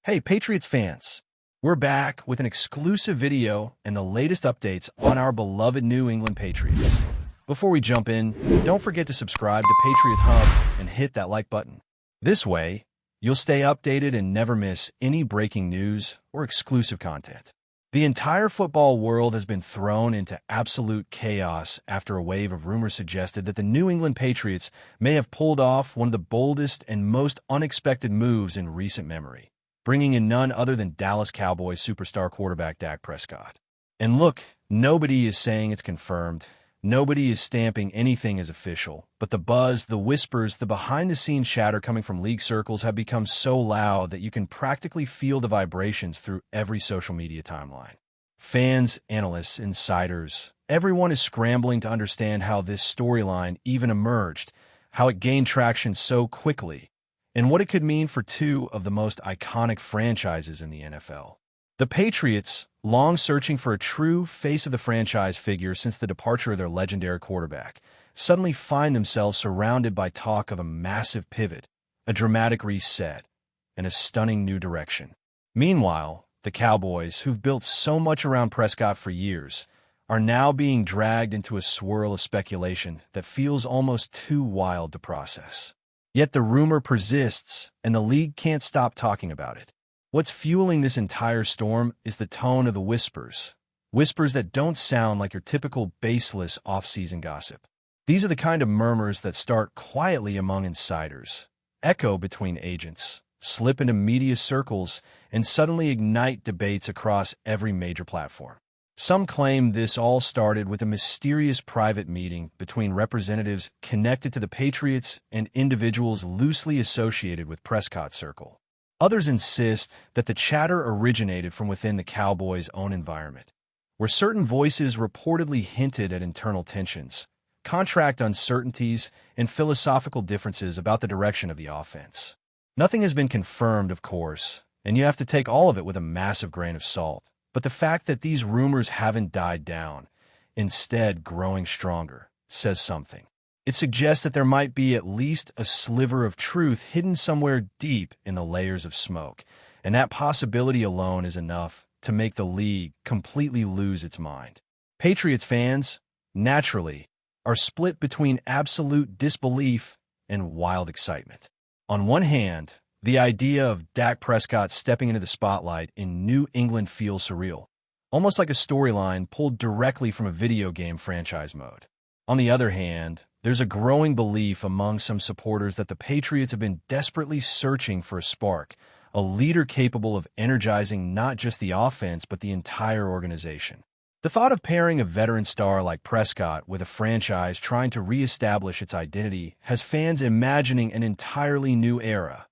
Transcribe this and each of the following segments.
Hey, Patriots fans! We're back with an exclusive video and the latest updates on our beloved New England Patriots. Before we jump in, don't forget to subscribe to Patriots Hub and hit that like button. This way, you'll stay updated and never miss any breaking news or exclusive content. The entire football world has been thrown into absolute chaos after a wave of rumors suggested that the New England Patriots may have pulled off one of the boldest and most unexpected moves in recent memory, bringing in none other than Dallas Cowboys superstar quarterback Dak Prescott. And look, nobody is saying it's confirmed. Nobody is stamping anything as official. But the buzz, the whispers, the behind-the-scenes chatter coming from league circles have become so loud that you can practically feel the vibrations through every social media timeline. Fans, analysts, insiders, everyone is scrambling to understand how this storyline even emerged, how it gained traction so quickly, and what it could mean for two of the most iconic franchises in the NFL. The Patriots, long searching for a true face-of-the-franchise figure since the departure of their legendary quarterback, suddenly find themselves surrounded by talk of a massive pivot, a dramatic reset, and a stunning new direction. Meanwhile, the Cowboys, who've built so much around Prescott for years, are now being dragged into a swirl of speculation that feels almost too wild to process. Yet the rumor persists, and the league can't stop talking about it. What's fueling this entire storm is the tone of the whispers. Whispers that don't sound like your typical baseless off-season gossip. These are the kind of murmurs that start quietly among insiders, echo between agents, slip into media circles, and suddenly ignite debates across every major platform. Some claim this all started with a mysterious private meeting between representatives connected to the Patriots and individuals loosely associated with Prescott's circle. Others insist that the chatter originated from within the Cowboys' own environment, where certain voices reportedly hinted at internal tensions, contract uncertainties, and philosophical differences about the direction of the offense. Nothing has been confirmed, of course, and you have to take all of it with a massive grain of salt. But the fact that these rumors haven't died down, instead growing stronger, says something. It suggests that there might be at least a sliver of truth hidden somewhere deep in the layers of smoke, and that possibility alone is enough to make the league completely lose its mind. Patriots fans, naturally, are split between absolute disbelief and wild excitement. On one hand, the idea of Dak Prescott stepping into the spotlight in New England feels surreal, almost like a storyline pulled directly from a video game franchise mode. On the other hand, there's a growing belief among some supporters that the Patriots have been desperately searching for a spark, a leader capable of energizing not just the offense but the entire organization. The thought of pairing a veteran star like Prescott with a franchise trying to reestablish its identity has fans imagining an entirely new era,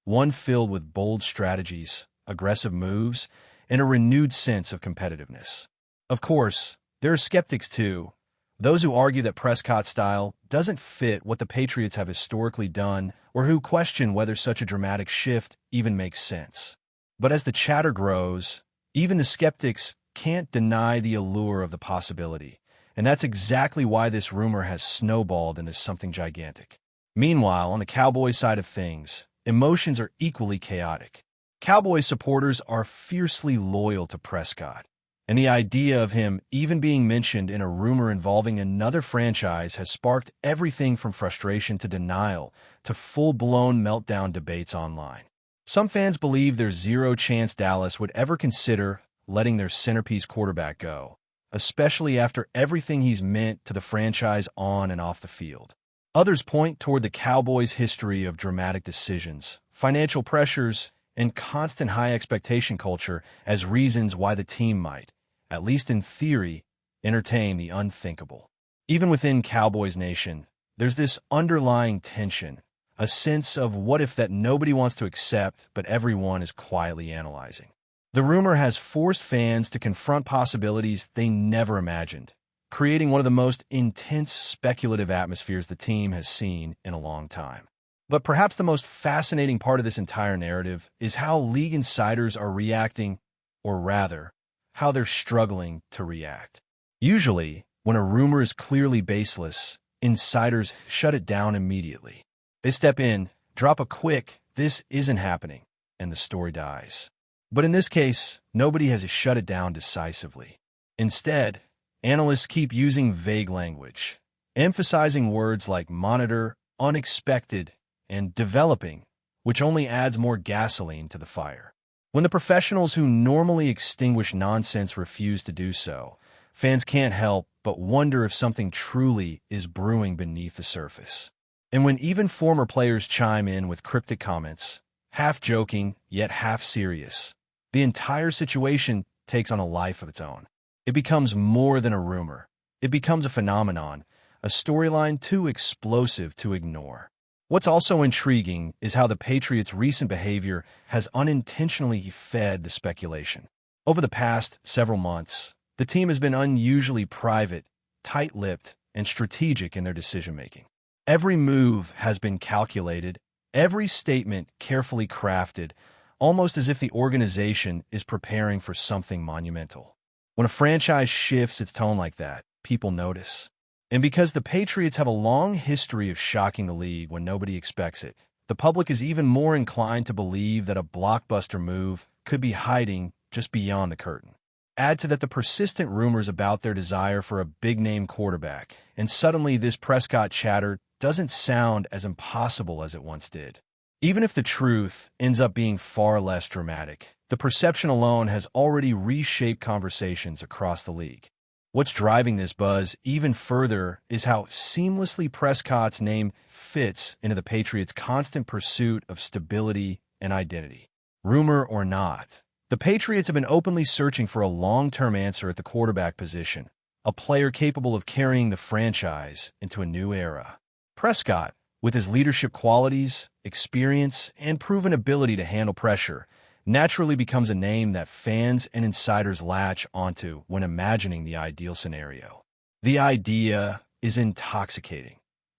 one filled with bold strategies, aggressive moves, and a renewed sense of competitiveness. Of course, there are skeptics too, those who argue that Prescott's style doesn't fit what the Patriots have historically done or who question whether such a dramatic shift even makes sense. But as the chatter grows, even the skeptics can't deny the allure of the possibility, and that's exactly why this rumor has snowballed into something gigantic. Meanwhile, on the Cowboys side of things, emotions are equally chaotic. Cowboys supporters are fiercely loyal to Prescott, and the idea of him even being mentioned in a rumor involving another franchise has sparked everything from frustration to denial to full-blown meltdown debates online. Some fans believe there's zero chance Dallas would ever consider letting their centerpiece quarterback go, especially after everything he's meant to the franchise on and off the field. Others point toward the Cowboys' history of dramatic decisions, financial pressures, and constant high expectation culture as reasons why the team might, at least in theory, entertain the unthinkable. Even within Cowboys Nation, there's this underlying tension, a sense of what if that nobody wants to accept, but everyone is quietly analyzing. The rumor has forced fans to confront possibilities they never imagined, creating one of the most intense speculative atmospheres the team has seen in a long time. But perhaps the most fascinating part of this entire narrative is how league insiders are reacting, or rather, how they're struggling to react. Usually, when a rumor is clearly baseless, insiders shut it down immediately. They step in, drop a quick, "This isn't happening," and the story dies. But in this case, nobody has shut it down decisively. Instead, analysts keep using vague language, emphasizing words like monitor, unexpected, and developing, which only adds more gasoline to the fire. When the professionals who normally extinguish nonsense refuse to do so, fans can't help but wonder if something truly is brewing beneath the surface. And when even former players chime in with cryptic comments, half joking yet half serious, the entire situation takes on a life of its own. It becomes more than a rumor. It becomes a phenomenon, a storyline too explosive to ignore. What's also intriguing is how the Patriots' recent behavior has unintentionally fed the speculation. Over the past several months, the team has been unusually private, tight-lipped, and strategic in their decision-making. Every move has been calculated, every statement carefully crafted, almost as if the organization is preparing for something monumental. When a franchise shifts its tone like that, people notice. And because the Patriots have a long history of shocking the league when nobody expects it, the public is even more inclined to believe that a blockbuster move could be hiding just beyond the curtain. Add to that the persistent rumors about their desire for a big-name quarterback, and suddenly this Prescott chatter doesn't sound as impossible as it once did. Even if the truth ends up being far less dramatic, the perception alone has already reshaped conversations across the league. What's driving this buzz even further is how seamlessly Prescott's name fits into the Patriots' constant pursuit of stability and identity. Rumor or not, the Patriots have been openly searching for a long-term answer at the quarterback position, a player capable of carrying the franchise into a new era. Prescott, with his leadership qualities, experience, and proven ability to handle pressure, naturally becomes a name that fans and insiders latch onto when imagining the ideal scenario. The idea is intoxicating.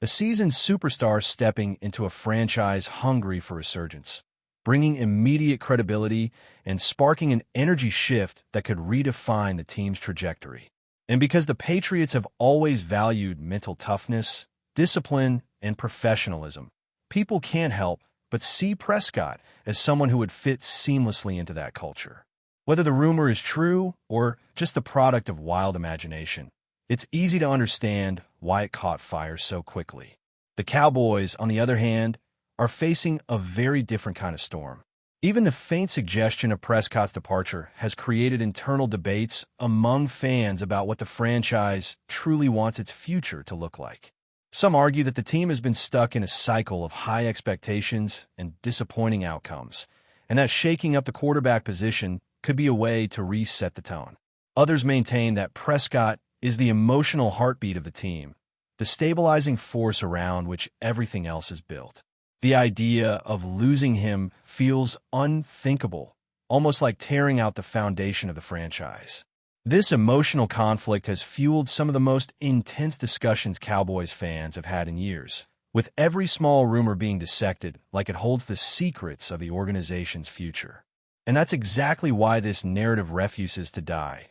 A seasoned superstar stepping into a franchise hungry for resurgence, bringing immediate credibility and sparking an energy shift that could redefine the team's trajectory. And because the Patriots have always valued mental toughness, discipline, and professionalism, people can't help but see Prescott as someone who would fit seamlessly into that culture. Whether the rumor is true or just the product of wild imagination, it's easy to understand why it caught fire so quickly. The Cowboys, on the other hand, are facing a very different kind of storm. Even the faint suggestion of Prescott's departure has created internal debates among fans about what the franchise truly wants its future to look like. Some argue that the team has been stuck in a cycle of high expectations and disappointing outcomes, and that shaking up the quarterback position could be a way to reset the tone. Others maintain that Prescott is the emotional heartbeat of the team, the stabilizing force around which everything else is built. The idea of losing him feels unthinkable, almost like tearing out the foundation of the franchise. This emotional conflict has fueled some of the most intense discussions Cowboys fans have had in years, with every small rumor being dissected like it holds the secrets of the organization's future. And that's exactly why this narrative refuses to die.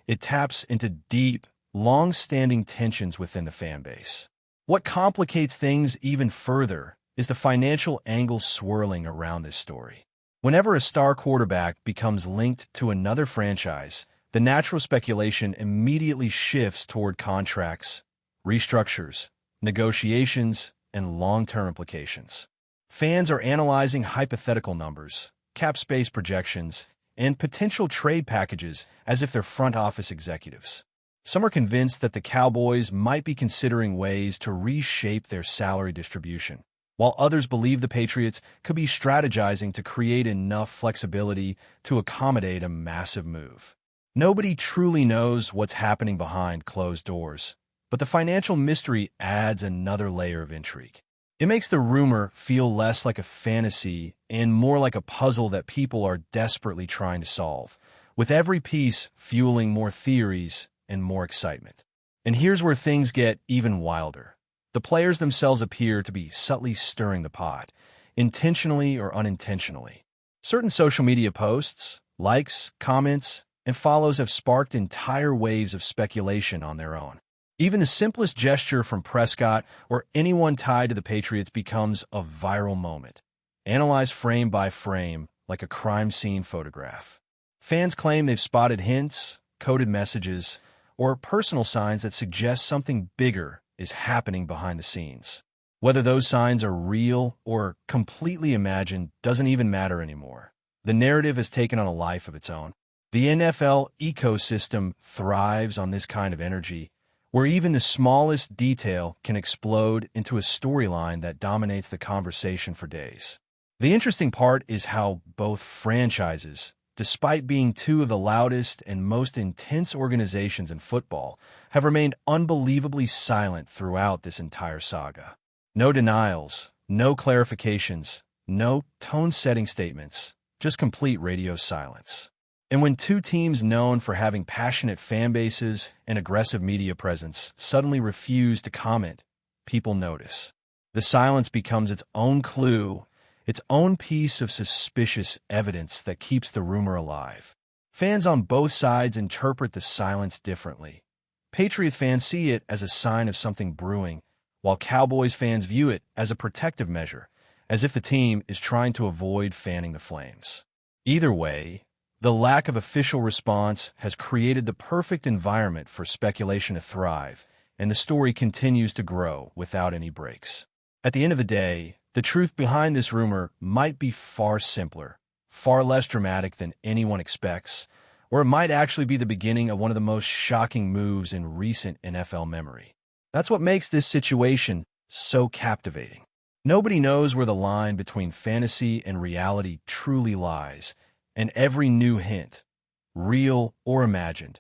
It taps into deep, long-standing tensions within the fan base. What complicates things even further is the financial angle swirling around this story. Whenever a star quarterback becomes linked to another franchise, the natural speculation immediately shifts toward contracts, restructures, negotiations, and long-term implications. Fans are analyzing hypothetical numbers, cap space projections, and potential trade packages as if they're front office executives. Some are convinced that the Cowboys might be considering ways to reshape their salary distribution, while others believe the Patriots could be strategizing to create enough flexibility to accommodate a massive move. Nobody truly knows what's happening behind closed doors, but the financial mystery adds another layer of intrigue. It makes the rumor feel less like a fantasy and more like a puzzle that people are desperately trying to solve, with every piece fueling more theories and more excitement. And here's where things get even wilder. The players themselves appear to be subtly stirring the pot, intentionally or unintentionally. Certain social media posts, likes, comments, and follows have sparked entire waves of speculation on their own. Even the simplest gesture from Prescott or anyone tied to the Patriots becomes a viral moment, analyzed frame by frame, like a crime scene photograph. Fans claim they've spotted hints, coded messages, or personal signs that suggest something bigger is happening behind the scenes. Whether those signs are real or completely imagined doesn't even matter anymore. The narrative has taken on a life of its own. The NFL ecosystem thrives on this kind of energy, where even the smallest detail can explode into a storyline that dominates the conversation for days. The interesting part is how both franchises, despite being two of the loudest and most intense organizations in football, have remained unbelievably silent throughout this entire saga. No denials, no clarifications, no tone-setting statements, just complete radio silence. And when two teams known for having passionate fan bases and aggressive media presence suddenly refuse to comment, people notice. The silence becomes its own clue, its own piece of suspicious evidence that keeps the rumor alive. Fans on both sides interpret the silence differently. Patriots fans see it as a sign of something brewing, while Cowboys fans view it as a protective measure, as if the team is trying to avoid fanning the flames. Either way, the lack of official response has created the perfect environment for speculation to thrive, and the story continues to grow without any breaks. At the end of the day, the truth behind this rumor might be far simpler, far less dramatic than anyone expects, or it might actually be the beginning of one of the most shocking moves in recent NFL memory. That's what makes this situation so captivating. Nobody knows where the line between fantasy and reality truly lies, and every new hint, real or imagined,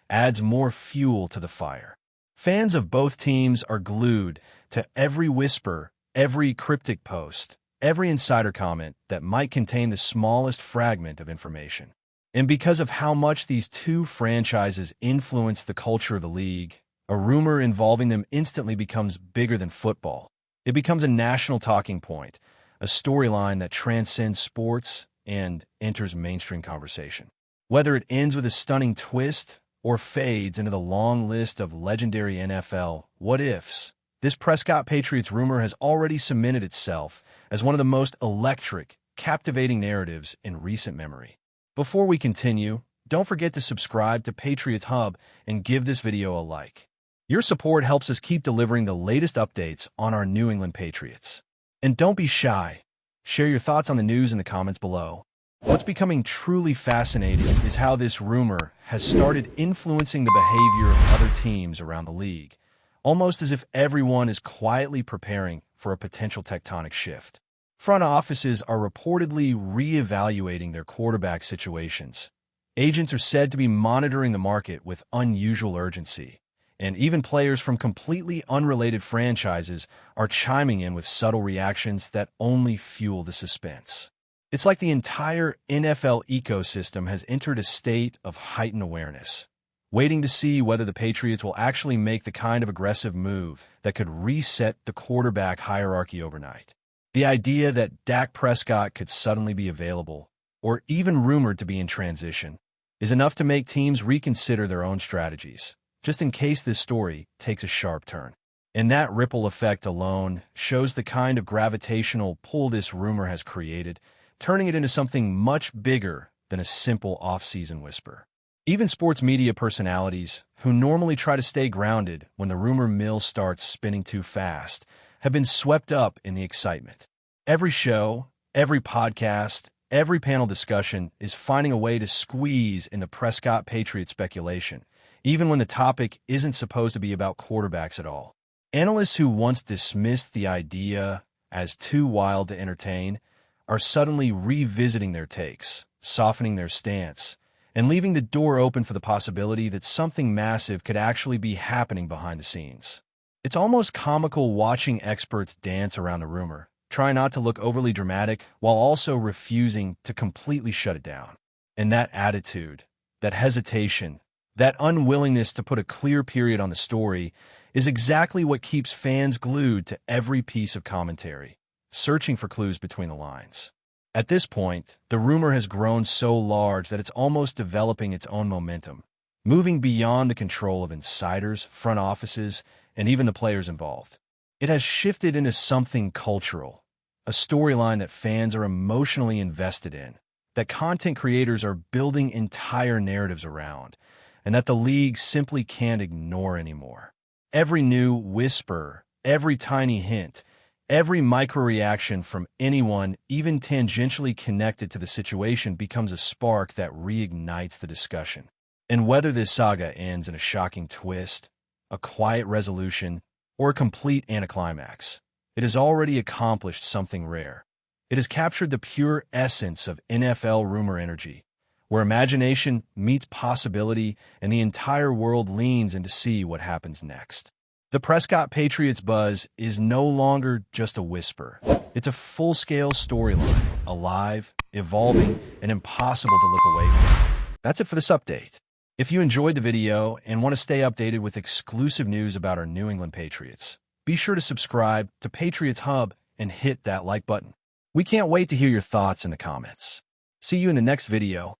adds more fuel to the fire. Fans of both teams are glued to every whisper, every cryptic post, every insider comment that might contain the smallest fragment of information. And because of how much these two franchises influence the culture of the league, a rumor involving them instantly becomes bigger than football. It becomes a national talking point, a storyline that transcends sports and enters mainstream conversation. Whether it ends with a stunning twist or fades into the long list of legendary NFL what-ifs, this Prescott Patriots rumor has already cemented itself as one of the most electric, captivating narratives in recent memory. Before we continue, don't forget to subscribe to Patriots Hub and give this video a like. Your support helps us keep delivering the latest updates on our New England Patriots. And don't be shy. Share your thoughts on the news in the comments below. What's becoming truly fascinating is how this rumor has started influencing the behavior of other teams around the league, almost as if everyone is quietly preparing for a potential tectonic shift. Front offices are reportedly re-evaluating their quarterback situations. Agents are said to be monitoring the market with unusual urgency, and even players from completely unrelated franchises are chiming in with subtle reactions that only fuel the suspense. It's like the entire NFL ecosystem has entered a state of heightened awareness, waiting to see whether the Patriots will actually make the kind of aggressive move that could reset the quarterback hierarchy overnight. The idea that Dak Prescott could suddenly be available, or even rumored to be in transition, is enough to make teams reconsider their own strategies, just in case this story takes a sharp turn. And that ripple effect alone shows the kind of gravitational pull this rumor has created, turning it into something much bigger than a simple off-season whisper. Even sports media personalities, who normally try to stay grounded when the rumor mill starts spinning too fast, have been swept up in the excitement. Every show, every podcast, every panel discussion is finding a way to squeeze in the Prescott Patriots speculation, even when the topic isn't supposed to be about quarterbacks at all. Analysts who once dismissed the idea as too wild to entertain are suddenly revisiting their takes, softening their stance, and leaving the door open for the possibility that something massive could actually be happening behind the scenes. It's almost comical watching experts dance around the rumor, trying not to look overly dramatic while also refusing to completely shut it down. And that attitude, that hesitation, that unwillingness to put a clear period on the story is exactly what keeps fans glued to every piece of commentary, searching for clues between the lines. At this point, the rumor has grown so large that it's almost developing its own momentum, moving beyond the control of insiders, front offices, and even the players involved. It has shifted into something cultural, a storyline that fans are emotionally invested in, that content creators are building entire narratives around, and that the league simply can't ignore anymore. Every new whisper, every tiny hint, every micro-reaction from anyone, even tangentially connected to the situation, becomes a spark that reignites the discussion. And whether this saga ends in a shocking twist, a quiet resolution, or a complete anticlimax, it has already accomplished something rare. It has captured the pure essence of NFL rumor energy, where imagination meets possibility and the entire world leans in to see what happens next. The Prescott Patriots buzz is no longer just a whisper. It's a full-scale storyline, alive, evolving, and impossible to look away from. That's it for this update. If you enjoyed the video and want to stay updated with exclusive news about our New England Patriots, be sure to subscribe to Patriots Hub and hit that like button. We can't wait to hear your thoughts in the comments. See you in the next video.